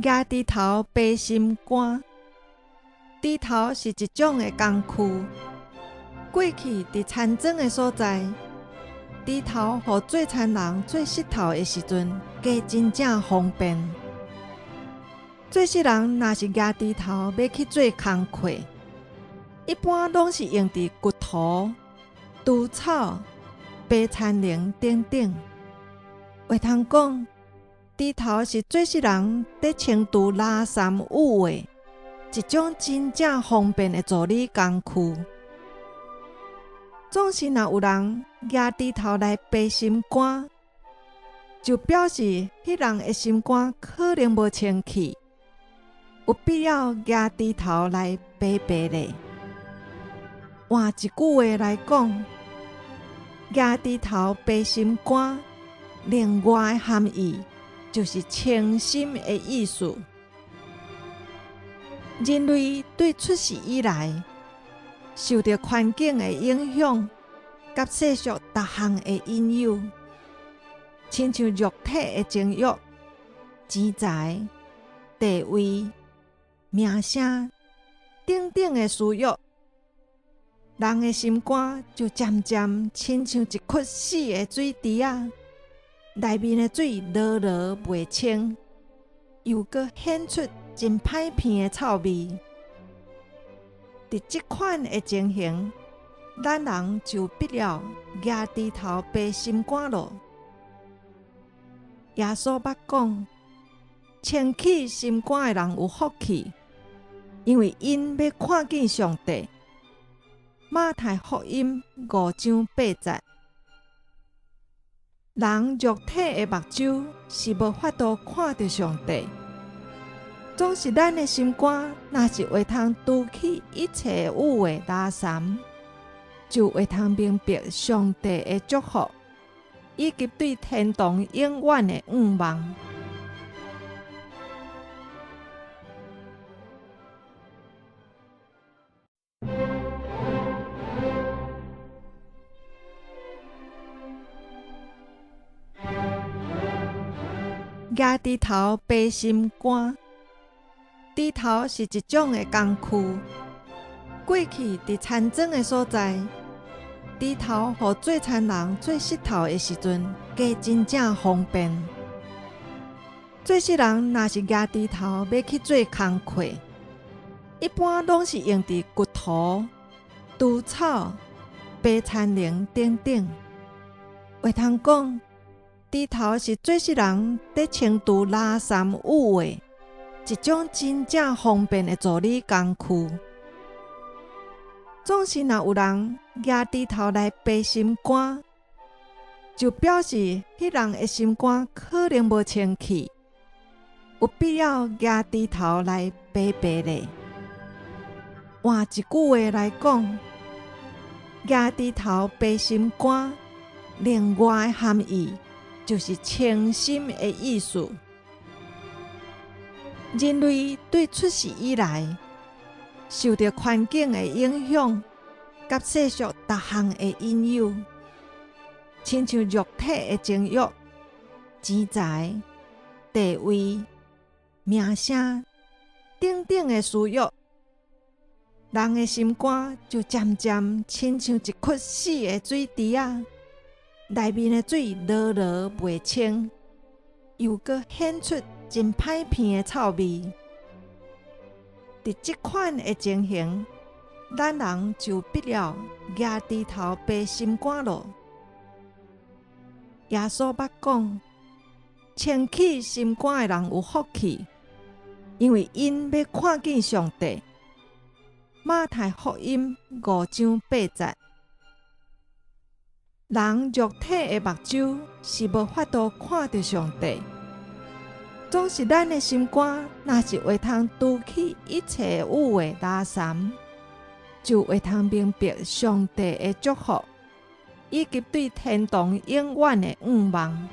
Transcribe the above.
举猪头爬心肝。猪头是一种的工具，过去伫田庄的所在，猪头予做田人做石头的时阵，加真正方便。做事人若是举猪头要去做工课，一般拢是用伫骨头、除草、拔田铃等等。话通讲，猪头是做事人在清除垃圾污秽一种真正方便的助理工具。总是若有人举猪头来爬心肝，就表示迄人的心肝可能无清气，有必要举猪头来爬爬咧。换一句话来讲，举猪头爬心肝，另外的含义就是清心的意思。人类对出世以来，受到环境的影响，甲世俗各项的引诱，亲像肉体的情欲、钱财、地位、名声等等的需要，人的心肝就渐渐亲像一窟死的水池啊，内面的水落落袂清，又搁显出真歹闻的臭味。伫即款的情形，咱人就必要举猪头爬心肝咯。耶稣捌讲，清起心肝的人有福气，因为因要看见上帝。马太福音5章8节。人肉体的目睭是无法度看到上帝，总是咱的心肝若是会通除去一切污秽垃圾，就会通明白上帝的祝福，以及对天堂永远的愿望。举猪头爬心肝。猪头是一种的工具，过去伫田庄的所在，猪头予做田人做石头的时阵，加真正方便。做事人若是举猪头要去做工课，一般拢是用伫骨头、除草、拔田铃等等。话通讲，猪头是做事人在清除垃圾污秽一种真正方便的助理工具。总是若有人举猪头来爬心肝，就表示迄人的心肝可能无清气，有必要举猪头来爬爬咧。换一句话来讲，举猪头爬心肝，另外的含义就是清心的意思。人类对出世以来，受到环境的影响，甲世俗各项的引诱，亲像肉体的情欲、钱财、地位、名声等等的需要，人的心肝就渐渐亲像一窟死的水池啊，内面的水落落袂清，又搁显出真歹闻的臭味。伫即款的情形，咱人就必要举猪头爬心肝咯。耶稣捌讲，清起心肝的人有福气，因为因要看见上帝。马太福音5章8节。人肉体的目睭是无法度看到上帝，总是咱的心肝若是会通除去一切污秽垃圾，就会通明白上帝的祝福，以及对天堂永远的愿望。